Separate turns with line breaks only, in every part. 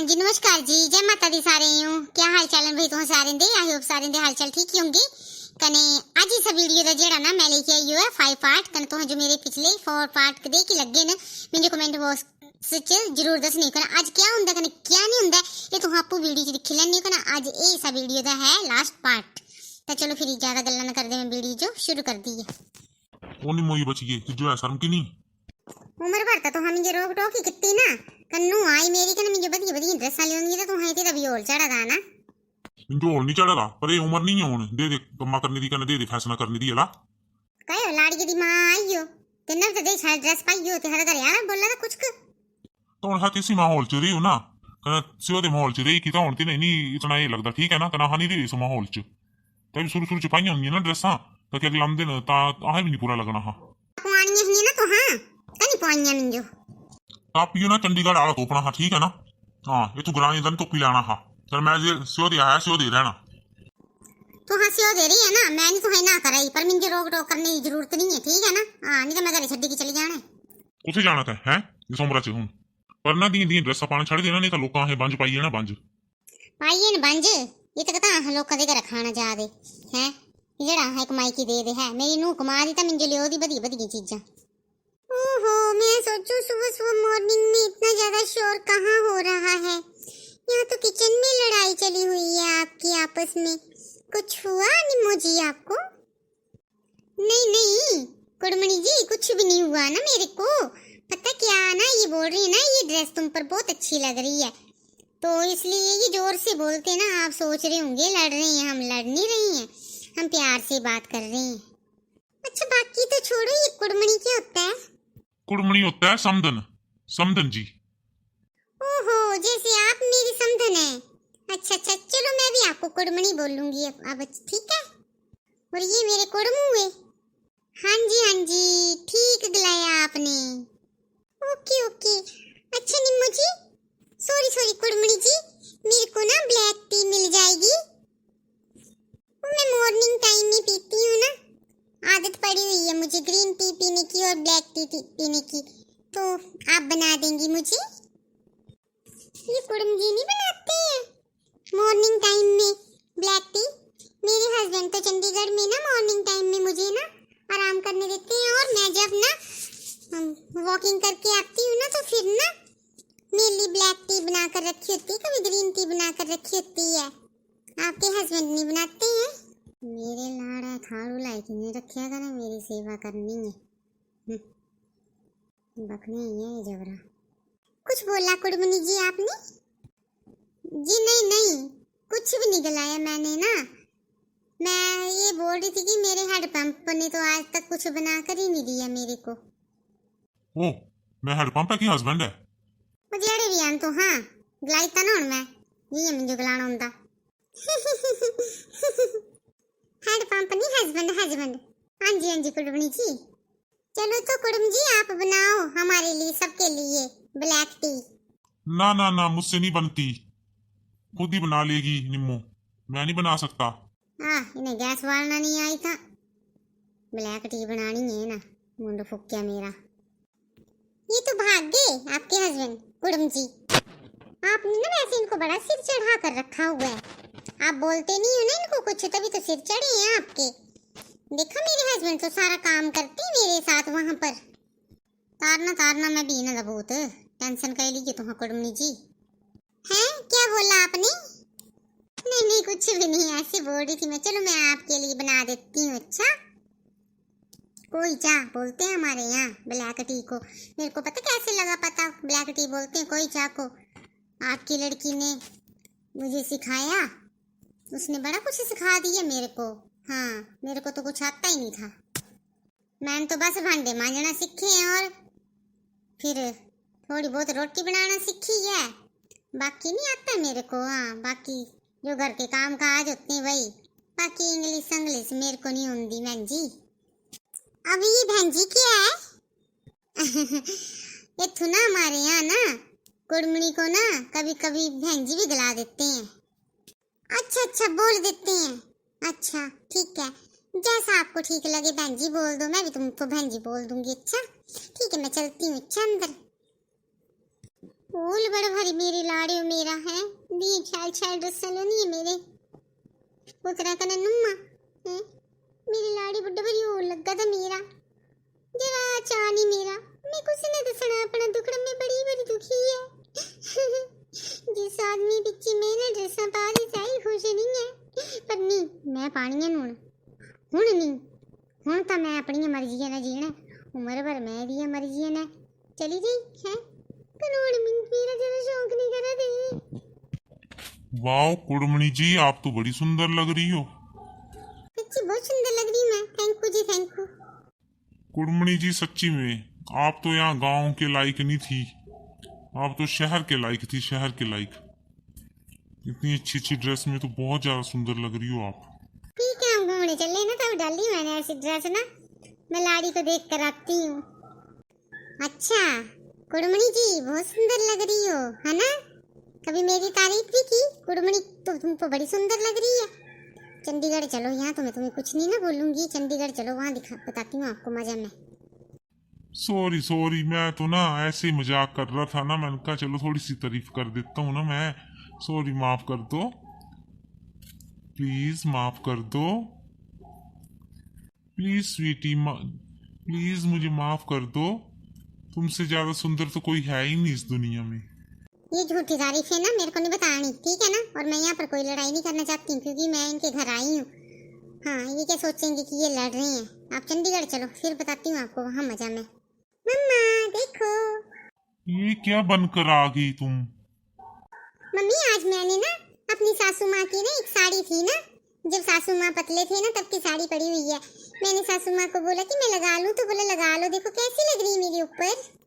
हाँ जी नमस्कार जी, जय माता दी सारे हूँ। क्या हाल चाल है भाई तुम सारे दे? आई होप सारे दे हाल चाल ठीक ही होंगे। कने आज इस वीडियो दा जेड़ा ना मैं लेके आई हूँ 5 पार्ट कने तुम जो मेरे पिछले 4 पार्ट देख ही लगे न मुझे कमेंट बॉक्स च जरूर दसनी कने आज क्या हुंदा कने क्या नहीं हुंदा ये तुम आपू वीडियो च दिख लैनी कने आज ए सा वीडियो दा है लास्ट पार्ट। तो चलो फिर ज्यादा गल्ला ना करदे मैं वीडियो जो शुरू कर दी है।
ओनी मोई बची है जो है शर्म की नहीं
उम्र भर तो हम ये रोक टोक ही कितनी ना कन्नू आई मेरी कने मुझे बदी बदी ड्रेस वाली होंगी तो तुम ते तभी और चढ़ा था ना
जो और नहीं चढ़ा था पर ये उम्र नहीं है हुन दे कम्मा करने दी कने दे फैसला करने दी हला
कहो लाड़ी दी मां आईयो तेने तो दे छाल ड्रेस पाईयो ते हर घर यार बोला था कुछ
तो हन हाथी सी माहौल च रही हो ना कने सियो दे माहौल च रही की तो हुन ती नहीं इतना ये लगता ठीक है ना कना हानी रही इस माहौल च तभी शुरू शुरू च पाई होंगी ना ड्रेसां तो अगले दिन ता आहे भी नहीं पूरा लगना हा
पानियां ही ना तो हां कनी पानियां मिंजो
आप पियो ना चंडीगढ़ आला तोपना हा ठीक है ना हां ये तू ग्रानी दन तो पी लेना हा चल मैं सियो दे आया सियो दे रहना
तो हाँ सियो दे रही है ना मैं नहीं तो है ना कराई पर मुझे रोक टोक करने की जरूरत नहीं है ठीक है ना। हाँ नहीं तो मैं घर छड्डी की चली जाना
कुछ जाना था हैं इस उम्र च हुन पर ना दी दी ड्रेसां पाना छड़ देना नहीं तो लोकां है बंज पाइए ना बंज
पाइए न बंज ये तो कहता लोग कदे घर खाना जा दे हैं जेड़ा है कमाई की दे है मेरी नू कमा दी तो मुझे लियो दी बदी बदी चीज़ां। ओहो मैं सोचूं सुबह सुबह मॉर्निंग में इतना ज्यादा शोर कहाँ हो रहा है। यहाँ तो किचन में लड़ाई चली हुई है आपकी आपस में कुछ हुआ निम्मो जी आपको? नहीं नहीं कुड़मणी जी कुछ भी नहीं हुआ ना मेरे को पता क्या ना ये बोल रही है ना ये ड्रेस तुम पर बहुत अच्छी लग रही है तो इसलिए ये जोर से बोलते ना आप सोच रहे होंगे लड़ रहे हैं हम लड़ नहीं रहे हैं हम प्यार से बात कर रहे हैं। अच्छा बाकी तो छोड़ो ये कुड़मणी क्या होता है?
कुड़मणी होता है समधन समधन जी।
ओहो जैसे आप मेरी समधन है। अच्छा अच्छा चलो मैं भी आपको कुड़मणी बोलूंगी अब ठीक है। और ये मेरे कुड़मू है। हाँ जी ठीक गलाया आपने। ओके ओके अच्छा निम्मो जी सॉरी सॉरी कुड़मणी जी मेरे को ना ब्लैक टी मिल जाएगी? मैं मॉर्निंग टाइम में पीती हूँ ना आदत पड़ी हुई है मुझे ग्रीन टी पीने की और ब्लैक टी पीने की तो आप बना देंगी मुझे? ये कुड़म जी नहीं बनाते हैं मॉर्निंग टाइम में ब्लैक टी? मेरे हस्बैंड तो चंडीगढ़ में ना मॉर्निंग टाइम में मुझे ना आराम करने देते हैं और मैं जब ना वॉकिंग करके आती हूँ ना तो फिर ना मेरे लिए ब्लैक टी बना कर रखी होती है कभी ग्रीन टी बना कर रखी होती है। आपके हस्बैंड नहीं बनाते हैं? मेरे लाड़ा थाड़ू लाइक नहीं रखा था ना मेरी सेवा करनी है बकने ही है जबरा। कुछ बोला कुड़मनी जी आपने? जी नहीं नहीं कुछ भी नहीं गलाया मैंने ना मैं ये बोल रही थी कि मेरे हेड पंप ने तो आज तक कुछ बनाकर ही नहीं दिया मेरे को।
ओ मैं हेड पंप है की हस्बैंड है
जेड़े भी आन तो हाँ गलाई ता ना मैं ये मुझे गलाना होंदा हेड पंप नहीं हस्बैंड हस्बैंड। हाँ जी कुड़मनी जी चलो तो कुड़म जी आप बनाओ हमारे लिए सबके लिए ब्लैक टी।
ना ना ना मुझसे नहीं बनती खुद ही बना लेगी निम्मो मैं नहीं बना सकता।
हाँ इन्हें गैस बालना नहीं आई था ब्लैक टी बनानी है ना मुंड फूक गया मेरा। ये तो भाग गए आपके हस्बैंड कुड़म जी। आपने ना वैसे इनको बड़ा सिर चढ़ा कर रखा हुआ है आप बोलते नहीं हो ना इनको कुछ तभी तो सिर चढ़े हैं आपके। देखा मेरे हस्बैंड तो सारा काम करते हैं मेरे साथ वहां पर। तारना तारना मैं भी ना बहुत टेंशन कर लीजिए तुम कुड़मनी जी। हैं क्या बोला आपने? नहीं नहीं कुछ भी नहीं ऐसे बोल रही थी मैं चलो मैं आपके लिए बना देती हूँ। अच्छा कोई चाह बोलते हैं हमारे यहाँ ब्लैक टी को मेरे को पता कैसे लगा पता ब्लैक टी बोलते हैं कोई चाह को। आपकी लड़की ने मुझे सिखाया उसने बड़ा कुछ सिखा दिया मेरे को। हाँ मेरे को तो कुछ आता ही नहीं था मैंने तो बस भांडे मांजना सीखे हैं और फिर थोड़ी बहुत रोटी बनाना सीखी है बाकी नहीं आता मेरे को। हाँ बाकी जो घर के काम काज होते हैं वही बाकी इंग्लिश इंग्लिश मेरे को नहीं आती बहन जी। अब ये बहन जी क्या है ये थू ना हमारे यहाँ ना कुड़मणी को ना कभी कभी बहन जी भी गला देते हैं। अच्छा बोल देते हैं अच्छा ठीक है जैसा आपको ठीक लगे बहन जी बोल दो मैं भी तुमको बहन जी बोल दूंगी। अच्छा ठीक है मैं चलती हूँ अच्छा अंदर। फूल बड़ा भारी मेरे लाड़ियो मेरा है दी छाल छाल ड्रेस नहीं है मेरे पुत्रा का नन्नुम्मा है मेरी लाड़ी बड़ा भारी हो लगा था मेरा जरा चानी मेरा मैं कुछ ने दसना अपना दुखड़ा में बड़ी बड़ी दुखी है जिस आदमी पिछे मेरे ड्रेसा पा दी सही खुश नहीं है पर नहीं मैं पानी है हुण नहीं हुण तो मैं अपनी मर्जी है ना जीना उम्र भर मैं दी मर्जी है ना चली गई है करोड़ मेरा जरा शौक नहीं करा दे।
वाह कुड़मणी जी, आप तो बड़ी सुंदर लग रही हो।
सच्ची बहुत सुंदर लग रही मैं, थैंक यू जी थैंक यू।
कुड़मणी जी सच्ची में आप तो यहाँ गांव के लायक नहीं थी, आप तो शहर के लायक थी, शहर के लायक। इतनी अच्छी अच्छी ड्रेस में तो बहुत ज्यादा सुंदर लग रही हो आप।
ठीक है हम घूमने चले ना, तब डाली मैंने ऐसी ड्रेस ना, मैं लाड़ी को देख कर आती हूँ। अच्छा कुड़मणी जी बहुत सुंदर लग रही हो है ना, कभी मेरी तारीफ भी की कुड़मणी, तो तुम तो बड़ी सुंदर लग रही है। चंडीगढ़ चलो, यहाँ तो मैं तुम्हें कुछ नहीं ना बोलूंगी, चंडीगढ़ चलो वहाँ दिखा बताती हूँ आपको मजा में।
सॉरी सॉरी, मैं तो ना ऐसे ही मजाक कर रहा था ना, मैंने कहा चलो थोड़ी सी तारीफ कर देता हूँ ना मैं। सॉरी, माफ कर दो प्लीज, माफ कर दो प्लीज स्वीटी, प्लीज मुझे माफ कर दो। तुमसे ज्यादा सुंदर तो कोई है ही नहीं इस दुनिया में।
ये झूठी तारीफ है ना, मेरे को नहीं बतानी ठीक है ना, और मैं यहाँ पर कोई लड़ाई नहीं करना चाहती हूँ क्योंकि मैं इनके घर आई हूँ। हाँ ये क्या सोचेंगे कि ये लड़ रहे हैं। आप चंडीगढ़ चलो फिर बताती हूँ आपको वहाँ मजा में। मम्मा देखो,
ये क्या बनकर आ गई तुम?
मम्मी आज मैंने ना अपनी सासू माँ की ना एक साड़ी थी ना, जब सासू माँ पतले थे ना तब की साड़ी पड़ी हुई है। मैंने सासू माँ को बोला कि मैं लगा लूँ, तो बोला लगा लो, देखो कैसी लग रही है मेरे ऊपर।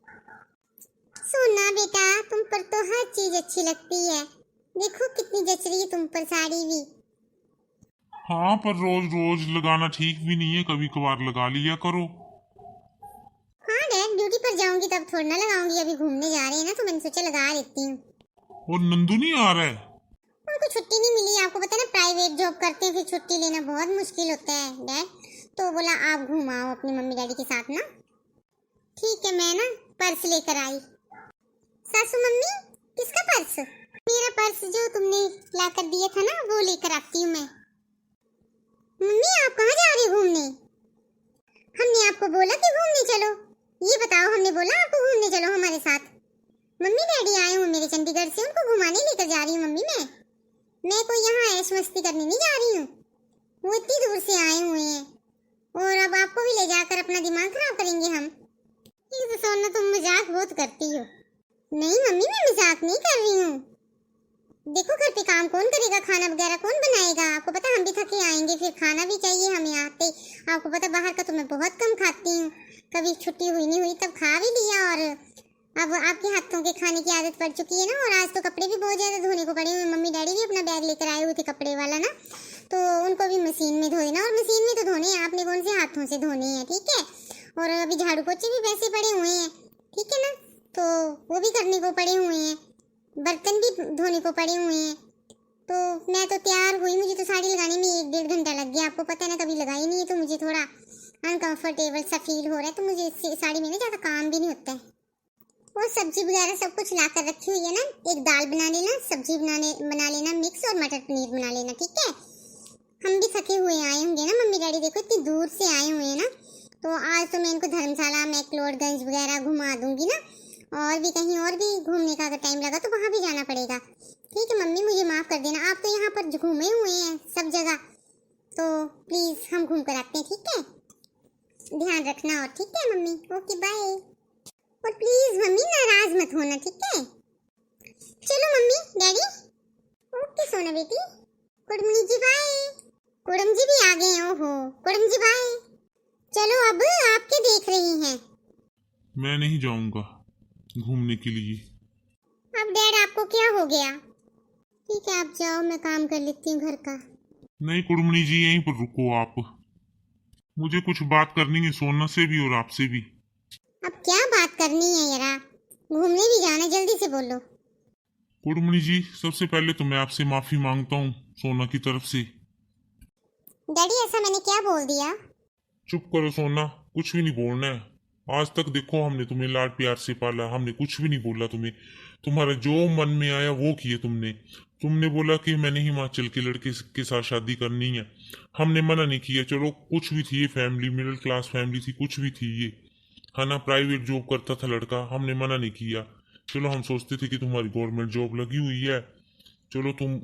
सोना बेटा तुम पर तो हर चीज अच्छी लगती है, देखो कितनी जच रही है तुम पर साड़ी भी।
हाँ पर रोज रोज लगाना ठीक भी नहीं है, कभी कभार लगा लिया करो।
हाँ डैड ड्यूटी पर जाऊंगी तब थोड़ा ना लगाऊंगी, अभी घूमने जा रहे हैं ना तो मैंने सोचा लगा लेती हूँ।
और नंदू नहीं आ रहा है?
उनको छुट्टी नहीं मिली, आपको पता ना प्राइवेट जॉब करते हैं, फिर छुट्टी लेना बहुत मुश्किल होता है डैड, तो बोला आप घुमाओ अपनी मम्मी डैडी के साथ ना। ठीक है मैं ना पर्स लेकर आई। सासू मम्मी किसका पर्स? मेरा पर्स जो तुमने लाकर दिया था ना वो लेकर आती हूँ मैं। मम्मी आप कहाँ जा रही हो घूमने? हमने आपको बोला कि घूमने चलो, ये बताओ, हमने बोला आपको घूमने चलो हमारे साथ? मम्मी डैडी आए हुए मेरे चंडीगढ़ से, उनको घुमाने लेकर जा रही हूँ मम्मी मैं कोई यहाँ ऐश मस्ती करने नहीं जा रही हूँ, वो इतनी दूर से आए हुए हैं और अब आपको भी ले जाकर अपना दिमाग खराब करेंगे हम। ये तो सोना तुम मजाक बहुत करती हो। नहीं मम्मी मैं मजाक नहीं कर रही हूँ, देखो घर पे काम कौन करेगा, खाना वगैरह कौन बनाएगा, आपको पता हम भी थके आएंगे फिर खाना भी चाहिए हमें आते। आपको पता बाहर का तो मैं बहुत कम खाती हूँ, कभी छुट्टी हुई नहीं हुई तब खा भी लिया, और अब आपके हाथों के खाने की आदत पड़ चुकी है ना। और आज तो कपड़े भी बहुत ज्यादा धोने को पड़े हुए, मम्मी डैडी भी अपना बैग लेकर आए हुए थे कपड़े वाला ना, तो उनको भी मशीन में धो देना, और मशीन में तो धोने हैं आपने कौन से हाथों से धोने हैं ठीक है। और अभी झाड़ू पोछे भी वैसे पड़े हुए हैं ठीक है ना, तो वो भी करने को पड़े हुए हैं, बर्तन भी धोने को पड़े हुए हैं। तो मैं तो तैयार हुई, मुझे तो साड़ी लगाने में 1-1.5 घंटा लग गया, आपको पता है ना कभी लगाई नहीं है तो मुझे थोड़ा अनकंफर्टेबल सा फील हो रहा है, तो मुझे इस साड़ी में ना ज़्यादा काम भी नहीं होता है। और सब्जी वगैरह सब कुछ ला कर रखी हुई है ना, एक दाल बना लेना, सब्जी बना लेना मिक्स, और मटर पनीर बना लेना ठीक है। हम भी थके हुए आए होंगे ना, मम्मी डैडी देखो इतनी दूर से आए हुए हैं ना, तो आज तो मैं इनको धर्मशाला मैक्लोडगंज वगैरह घुमा दूंगी ना, और भी कहीं और भी घूमने का अगर टाइम लगा तो वहाँ भी जाना पड़ेगा ठीक है। मम्मी मुझे माफ़ कर देना, आप तो यहाँ पर घूमे हुए हैं सब जगह, तो प्लीज़ हम घूम कर आते हैं ठीक है, ध्यान रखना और ठीक है मम्मी, ओके बाय। और प्लीज़ मम्मी नाराज़ मत होना ठीक है। चलो मम्मी डैडी, ओके सोना बेटी, कुड़मनी जी बाय। कुड़म जी भी आ गए, ओहो कुड़म जी बाय। चलो अब आपके देख रही हैं।
मैं नहीं जाऊंगा घूमने के लिए।
अब डैड आपको क्या हो गया? ठीक है आप जाओ, मैं काम कर लेती हूँ घर का।
नहीं कुड़मणी जी यहीं पर रुको आप, मुझे कुछ बात करनी है सोना से भी और आपसे भी।
अब क्या बात करनी है यारा, घूमने भी जाना, जल्दी से बोलो।
कुड़मणी जी सबसे पहले तो मैं आपसे माफी मांगता हूँ सोना की तरफ से।
डैडी ऐसा मैंने क्या बोल दिया?
चुप करो सोना, कुछ भी नहीं बोलना है। आज तक देखो हमने तुम्हें लाड प्यार से पाला, हमने कुछ भी नहीं बोला तुम्हें, तुम्हारा जो मन में आया वो किए तुमने। तुमने बोला कि मैंने हिमाचल के लड़के के साथ शादी करनी है, हमने मना नहीं किया। चलो कुछ भी थी ये फैमिली, मिडिल क्लास फैमिली थी, कुछ भी थी ये, है ना, प्राइवेट जॉब करता था लड़का, हमने मना नहीं किया। चलो हम सोचते थे कि तुम्हारी गवर्नमेंट जॉब लगी हुई है, चलो तुम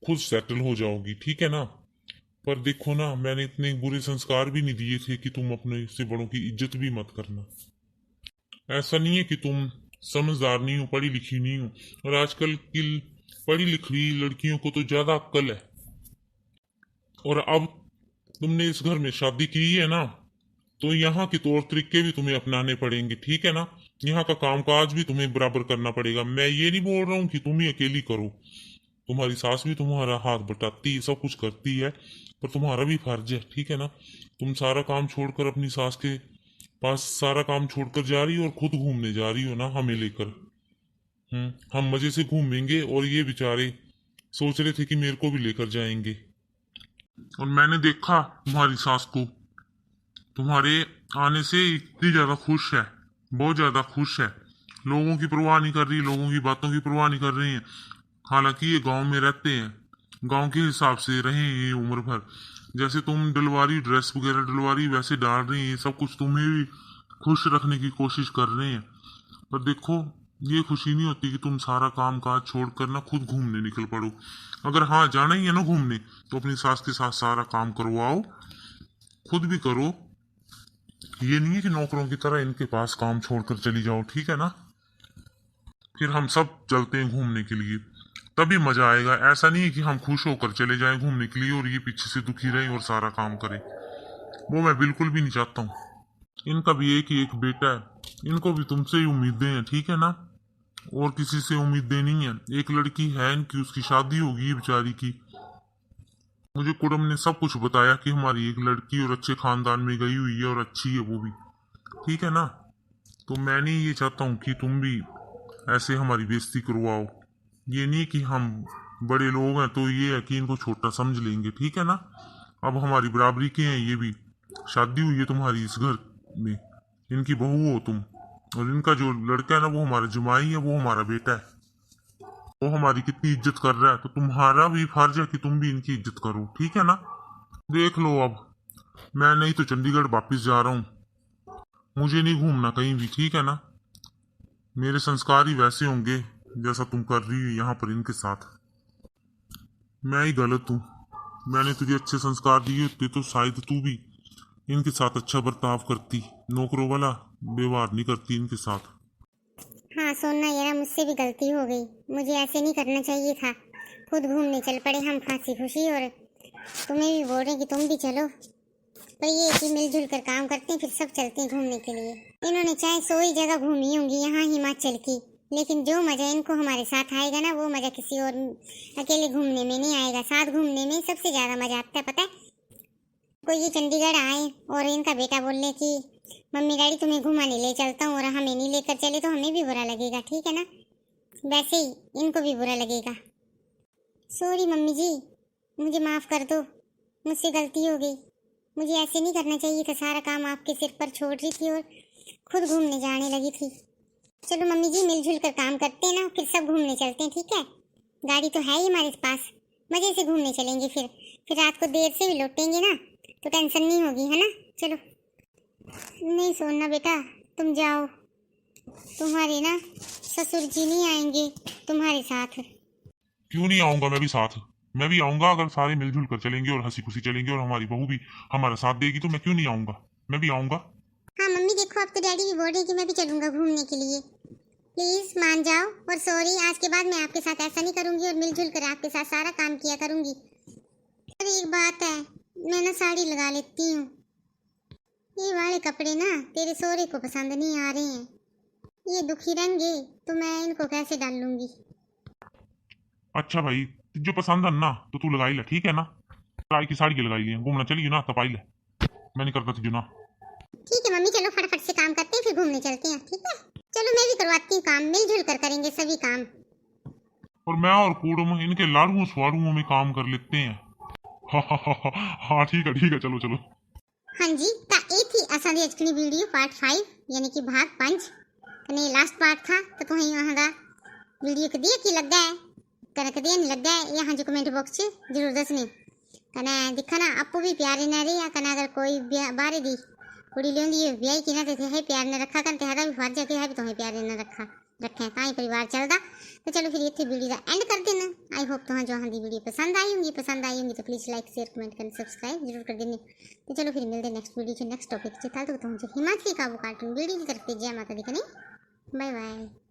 खुद सेटल हो जाओगी, ठीक है ना। पर देखो ना, मैंने इतने बुरे संस्कार भी नहीं दिए थे कि तुम अपने से बड़ों की इज्जत भी मत करना। ऐसा नहीं है कि तुम समझदार नहीं हो, पढ़ी लिखी नहीं हो, और आजकल की पढ़ी लिखी लड़कियों को तो ज्यादा अक्ल है। और अब तुमने इस घर में शादी की है ना, तो यहाँ के तौर तरीके भी तुम्हें अपनाने पड़ेंगे, ठीक है ना। यहाँ का कामकाज भी तुम्हें बराबर करना पड़ेगा। मैं ये नहीं बोल रहा हूँ कि तुम ही अकेली करो, तुम्हारी सास भी तुम्हारा हाथ बटाती है, सब कुछ करती है, पर तुम्हारा भी फर्ज है, ठीक है ना। तुम सारा काम छोड़कर अपनी सास के पास सारा काम छोड़कर जा रही हो और खुद घूमने जा रही हो ना हमें लेकर। हम मजे से घूमेंगे और ये बेचारे सोच रहे थे कि मेरे को भी लेकर जाएंगे। और मैंने देखा तुम्हारी सास को, तुम्हारे आने से इतनी ज्यादा खुश है, बहुत ज्यादा खुश है, लोगों की परवाह नहीं कर रही, लोगों की बातों की परवाह नहीं कर रही है। हालांकि ये गांव में रहते हैं, गांव के हिसाब से रहे ये उम्र भर, जैसे तुम डलवारी ड्रेस वगैरह डलवारी वैसे डाल रही हैं, सब कुछ तुम्हें भी खुश रखने की कोशिश कर रहे हैं। पर देखो, ये खुशी नहीं होती कि तुम सारा काम काज छोड़कर ना खुद घूमने निकल पड़ो। अगर हाँ जाना ही है ना घूमने, तो अपनी सास के साथ सारा काम करवाओ, खुद भी करो। ये नहीं है कि नौकरों की तरह इनके पास काम छोड़कर चली जाओ, ठीक है ना। फिर हम सब चलते हैं घूमने के लिए, तभी मजा आएगा। ऐसा नहीं है कि हम खुश होकर चले जाएं घूमने के लिए और ये पीछे से दुखी रहें और सारा काम करें, वो मैं बिल्कुल भी नहीं चाहता हूँ। इनका भी एक ही एक बेटा है, इनको भी तुमसे ही उम्मीदें हैं, ठीक है ना, और किसी से उम्मीदें नहीं है। एक लड़की है इनकी, उसकी शादी होगी बेचारी की। मुझे कुडम ने सब कुछ बताया कि हमारी एक लड़की और अच्छे खानदान में गई हुई है और अच्छी है वो भी, ठीक है ना। तो मैं नहीं ये चाहता हूँ कि तुम भी ऐसे हमारी बेइज्जती करवाओ। ये नहीं कि हम बड़े लोग हैं तो ये है कि इनको छोटा समझ लेंगे, ठीक है ना। अब हमारी बराबरी के हैं ये भी, शादी हुई है तुम्हारी इस घर में, इनकी बहू हो तुम, और इनका जो लड़का है ना वो हमारा जमाई है, वो हमारा बेटा है, वो हमारी कितनी इज्जत कर रहा है, तो तुम्हारा भी फर्ज है कि तुम भी इनकी इज्जत करो, ठीक है ना। देख लो, अब मैं नहीं तो चंडीगढ़ वापिस जा रहा हूँ, मुझे नहीं घूमना कहीं भी, ठीक है ना। मेरे संस्कार ही वैसे होंगे जैसा तुम कर रही हो यहाँ पर इनके साथ। मैं ही गलत हूँ, मैंने तुझे अच्छे संस्कार दिए होते तो शायद तू भी इनके साथ अच्छा बर्ताव करती, नौकरों वाला व्यवहार नहीं करती इनके साथ।
हाँ सोना यार, मुझसे भी गलती हो गई, मुझे ऐसे नहीं करना चाहिए था। खुद घूमने चल पड़े हम खासी खुशी, और तुम्हें भी बोल रहे कि तुम भी चलो। पर ये कि मिलजुल कर काम करते हैं, फिर सब चलते हैं घूमने के लिए। इन्होंने चाहे 100 ही जगह घूमी होंगी यहाँ हिमाचल की, लेकिन जो मजा इनको हमारे साथ आएगा ना, वो मजा किसी और अकेले घूमने में नहीं आएगा। साथ घूमने में सबसे ज्यादा मजा आता है, पता है। कोई ये चंडीगढ़ आए और इनका बेटा बोले कि मम्मी डैडी तुम्हें घुमाने ले चलता हूँ, और हमें नहीं लेकर चले, तो हमें भी बुरा लगेगा, ठीक है ना। वैसे ही इनको भी बुरा लगेगा। सॉरी मम्मी जी, मुझे माफ कर दो, मुझसे गलती हो गई। मुझे ऐसे नहीं करना चाहिए था, सारा काम आपके सिर पर छोड़ रही थी और खुद घूमने जाने लगी थी। चलो मम्मी जी, मिलजुल कर काम करते हैं ना, फिर सब घूमने चलते हैं, ठीक है। गाड़ी तो है ही हमारे पास, मजे से घूमने चलेंगे। फिर रात को देर से भी लौटेंगे ना, तो टेंशन नहीं होगी, है ना। चलो। नहीं सोना बेटा, तुम जाओ, तुम्हारे ना ससुर जी नहीं आएंगे तुम्हारे साथ।
क्यों नहीं आऊंगा, मैं भी साथ, मैं भी आऊंगा। अगर सारे मिलजुल कर चलेंगे और हंसी खुशी चलेंगे और हमारी बहू भी हमारा साथ देगी, तो मैं क्यों नहीं आऊंगा, मैं भी आऊंगा।
हाँ मम्मी देखो, अब तो डैडी भी बोल रहे हैं कि मैं भी चलूंगा घूमने के लिए। प्लीज मान जाओ, और सॉरी, आज के बाद मैं आपके साथ ऐसा नहीं करूंगी और मिलजुल कर आपके साथ सारा काम किया करूंगी। पर एक बात है, मैं ना साड़ी लगा लेती हूँ, ये वाले कपड़े ना तेरे सोरे को पसंद नहीं आ रहे हैं, ये दुखी रहेंगे तो मैं इनको कैसे डाल लूंगी।
अच्छा भाई, जो पसंद है ना तो तू लगाई ले, ठीक है ना। ट्राई की साड़ी लगाई ले, घूमना चलिए ना, तपाई ले, मैं नहीं करता तुझे ना।
ठीक है मम्मी, चलो फटाफट से काम करते हैं, फिर घूमने चलते हैं, ठीक है। चलो मैं भी करवाती हूँ काम, मिलजुल कर करेंगे सभी काम।
और मैं और कूड़म इनके लाड़ुओं स्वाड़ुओं में काम कर लेते हैं। हाँ ठीक है, चलो चलो।
हाँ जी, ता ये थी असादी अजकनी वीडियो पार्ट 5 यानी कि भाग 5 અને લાસ્ટ પાર્ટ था तो कहीं वहाँ का वीडियो कदिया की लगा है कना कदिया नहीं लगा है यहाँ जो कमेंट बॉक्स जरूर दसने कना दिखा ना आपू भी प्यारे न रही कना अगर कोई बारे दी कुड़ी लियोंदी ब्याह की ना तो है प्यार ने रखा कर तेरा भी फर्ज है कि है भी तुम्हें प्यारे ने रखा रखे ताई परिवार चलता। तो चलो फिर इतने वीडियो का एंड कर देना। आई होप तुम्हें जो हाँ वीडियो पसंद आई होंगी तो प्लीज़ लाइक शेयर कमेंट कर सब्सक्राइब जरूर कर देनी। तो चलो फिर मिलते नेक्स्ट वीडियो नेक्स्ट टॉपिक से तब तक हिमाचली काबू कार्टून वीडियो की तरफ जय माता दी करें। Bye bye.